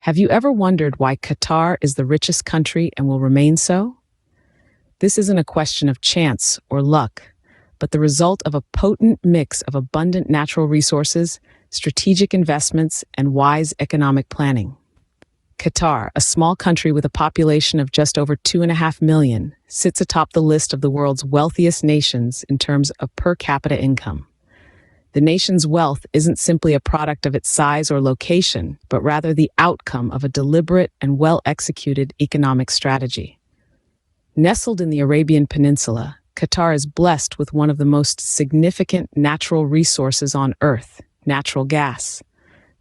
Have you ever wondered why Qatar is the richest country and will remain so? This isn't a question of chance or luck, but the result of a potent mix of abundant natural resources, strategic investments, and wise economic planning. Qatar, a small country with a population of just over 2.5 million, sits atop the list of the world's wealthiest nations in terms of per capita income. The nation's wealth isn't simply a product of its size or location, but rather the outcome of a deliberate and well-executed economic strategy. Nestled in the Arabian Peninsula, Qatar is blessed with one of the most significant natural resources on Earth, natural gas.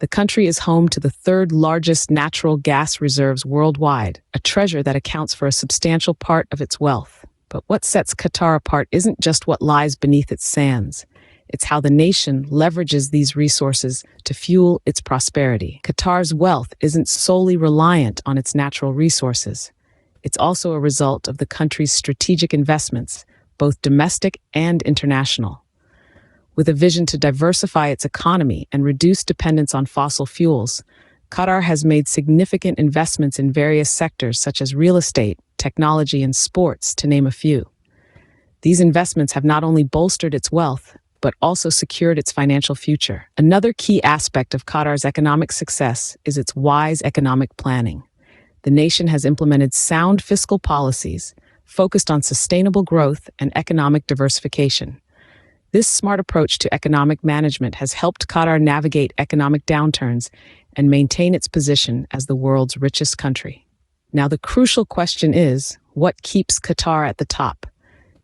The country is home to the third largest natural gas reserves worldwide, a treasure that accounts for a substantial part of its wealth. But what sets Qatar apart isn't just what lies beneath its sands. It's how the nation leverages these resources to fuel its prosperity. Qatar's wealth isn't solely reliant on its natural resources. It's also a result of the country's strategic investments, both domestic and international. With a vision to diversify its economy and reduce dependence on fossil fuels, Qatar has made significant investments in various sectors such as real estate, technology, and sports, to name a few. These investments have not only bolstered its wealth, but also secured its financial future. Another key aspect of Qatar's economic success is its wise economic planning. The nation has implemented sound fiscal policies focused on sustainable growth and economic diversification. This smart approach to economic management has helped Qatar navigate economic downturns and maintain its position as the world's richest country. Now, the crucial question is, what keeps Qatar at the top?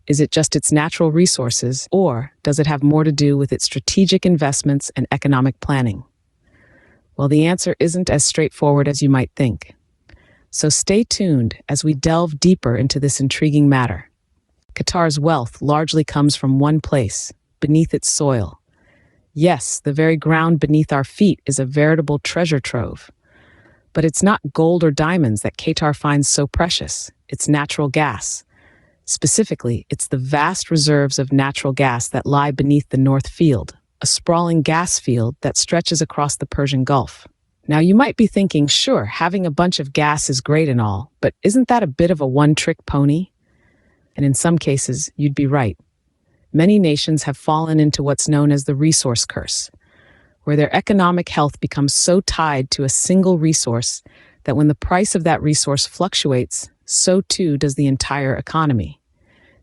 Is it just its natural resources, or does it have more to do with its strategic investments and economic planning? Well, the answer isn't as straightforward as you might think. So stay tuned as we delve deeper into this intriguing matter. Qatar's wealth largely comes from one place, beneath its soil. Yes, the very ground beneath our feet is a veritable treasure trove. But it's not gold or diamonds that Qatar finds so precious. It's natural gas. Specifically, it's the vast reserves of natural gas that lie beneath the North Field, a sprawling gas field that stretches across the Persian Gulf. Now, you might be thinking, sure, having a bunch of gas is great and all, but isn't that a bit of a one-trick pony? And in some cases, you'd be right. Many nations have fallen into what's known as the resource curse, where their economic health becomes so tied to a single resource that when the price of that resource fluctuates, so too does the entire economy.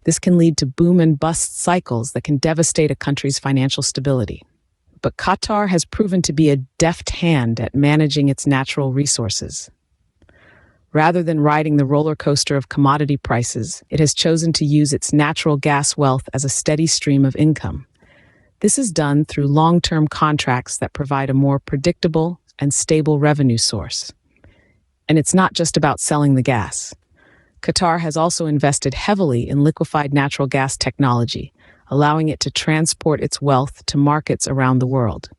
This can lead to boom and bust cycles that can devastate a country's financial stability. But Qatar has proven to be a deft hand at managing its natural resources. Rather than riding the roller coaster of commodity prices, it has chosen to use its natural gas wealth as a steady stream of income. This is done through long-term contracts that provide a more predictable and stable revenue source. And it's not just about selling the gas. Qatar has also invested heavily in liquefied natural gas technology, allowing it to transport its wealth to markets around the world.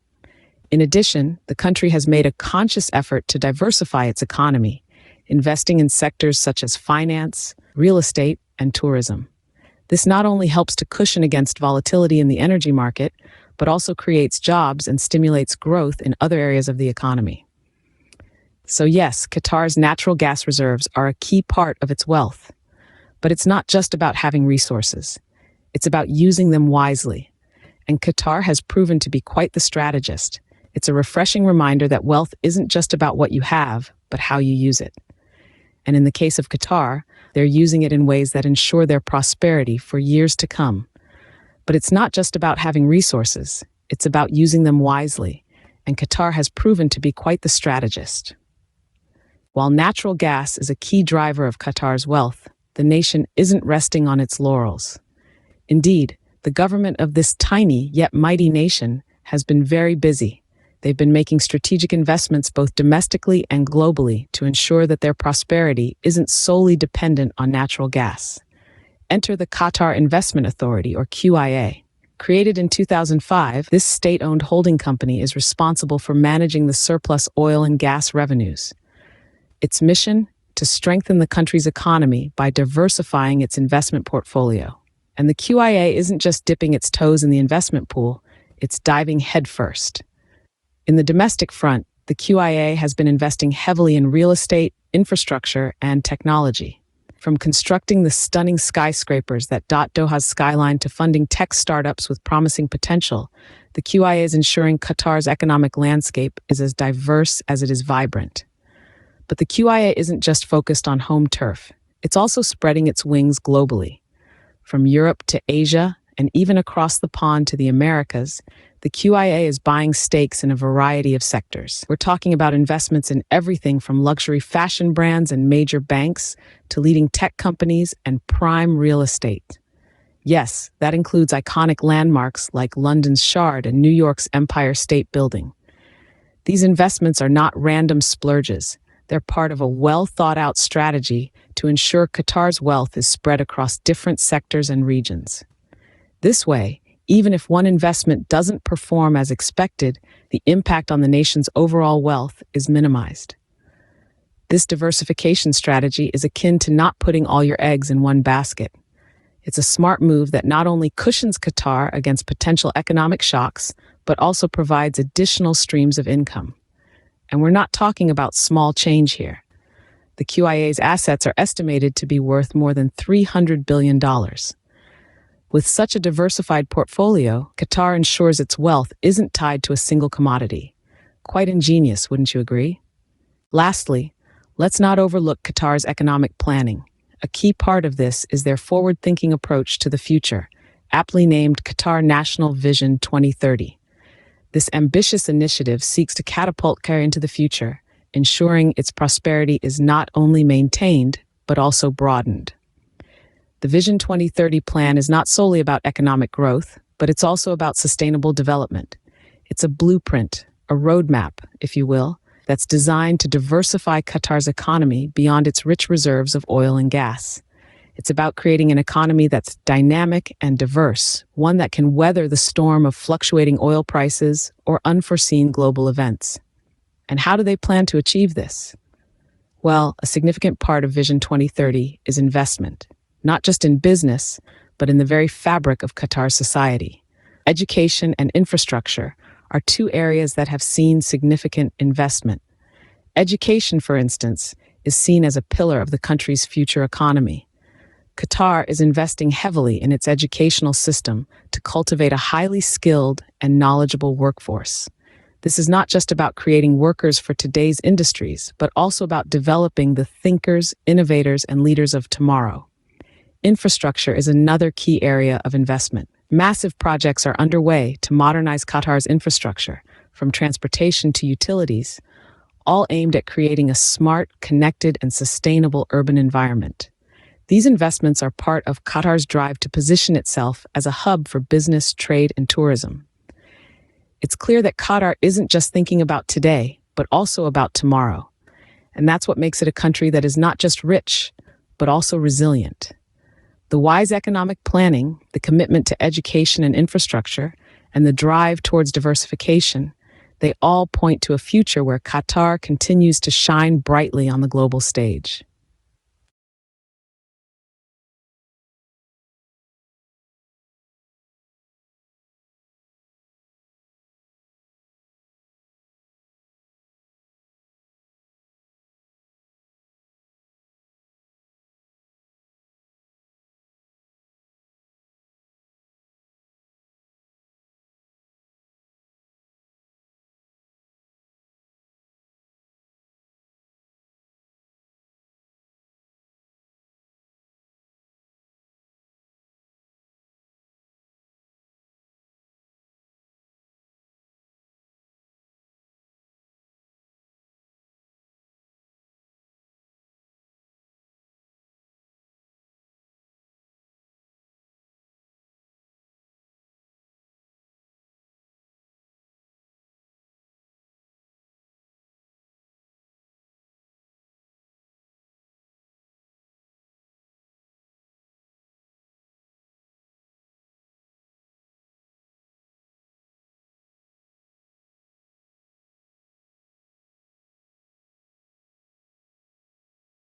In addition, the country has made a conscious effort to diversify its economy, investing in sectors such as finance, real estate, and tourism. This not only helps to cushion against volatility in the energy market, but also creates jobs and stimulates growth in other areas of the economy. So yes, Qatar's natural gas reserves are a key part of its wealth. But it's not just about having resources. It's about using them wisely. And Qatar has proven to be quite the strategist. It's a refreshing reminder that wealth isn't just about what you have, but how you use it. And in the case of Qatar, they're using it in ways that ensure their prosperity for years to come. But it's not just about having resources. It's about using them wisely. And Qatar has proven to be quite the strategist. While natural gas is a key driver of Qatar's wealth, the nation isn't resting on its laurels. Indeed, the government of this tiny yet mighty nation has been very busy. They've been making strategic investments both domestically and globally to ensure that their prosperity isn't solely dependent on natural gas. Enter the Qatar Investment Authority, or QIA. Created in 2005, this state-owned holding company is responsible for managing the surplus oil and gas revenues. Its mission? To strengthen the country's economy by diversifying its investment portfolio. And the QIA isn't just dipping its toes in the investment pool, it's diving headfirst. In the domestic front, the QIA has been investing heavily in real estate, infrastructure, and technology. From constructing the stunning skyscrapers that dot Doha's skyline to funding tech startups with promising potential, the QIA is ensuring Qatar's economic landscape is as diverse as it is vibrant. But the QIA isn't just focused on home turf. It's also spreading its wings globally. From Europe to Asia, and even across the pond to the Americas, the QIA is buying stakes in a variety of sectors. We're talking about investments in everything from luxury fashion brands and major banks to leading tech companies and prime real estate. Yes, that includes iconic landmarks like London's Shard and New York's Empire State Building. These investments are not random splurges. They're part of a well-thought-out strategy to ensure Qatar's wealth is spread across different sectors and regions. This way, even if one investment doesn't perform as expected, the impact on the nation's overall wealth is minimized. This diversification strategy is akin to not putting all your eggs in one basket. It's a smart move that not only cushions Qatar against potential economic shocks, but also provides additional streams of income. And we're not talking about small change here. The QIA's assets are estimated to be worth more than $300 billion. With such a diversified portfolio, Qatar ensures its wealth isn't tied to a single commodity. Quite ingenious, wouldn't you agree? Lastly, let's not overlook Qatar's economic planning. A key part of this is their forward-thinking approach to the future, aptly named Qatar National Vision 2030. This ambitious initiative seeks to catapult Qatar into the future, ensuring its prosperity is not only maintained, but also broadened. The Vision 2030 plan is not solely about economic growth, but it's also about sustainable development. It's a blueprint, a roadmap, if you will, that's designed to diversify Qatar's economy beyond its rich reserves of oil and gas. It's about creating an economy that's dynamic and diverse, one that can weather the storm of fluctuating oil prices or unforeseen global events. And how do they plan to achieve this? Well, a significant part of Vision 2030 is investment, not just in business, but in the very fabric of Qatar's society. Education and infrastructure are two areas that have seen significant investment. Education, for instance, is seen as a pillar of the country's future economy. Qatar is investing heavily in its educational system to cultivate a highly skilled and knowledgeable workforce. This is not just about creating workers for today's industries, but also about developing the thinkers, innovators, and leaders of tomorrow. Infrastructure is another key area of investment. Massive projects are underway to modernize Qatar's infrastructure, from transportation to utilities, all aimed at creating a smart, connected, and sustainable urban environment. These investments are part of Qatar's drive to position itself as a hub for business, trade, and tourism. It's clear that Qatar isn't just thinking about today, but also about tomorrow. And that's what makes it a country that is not just rich, but also resilient. The wise economic planning, the commitment to education and infrastructure, and the drive towards diversification, they all point to a future where Qatar continues to shine brightly on the global stage.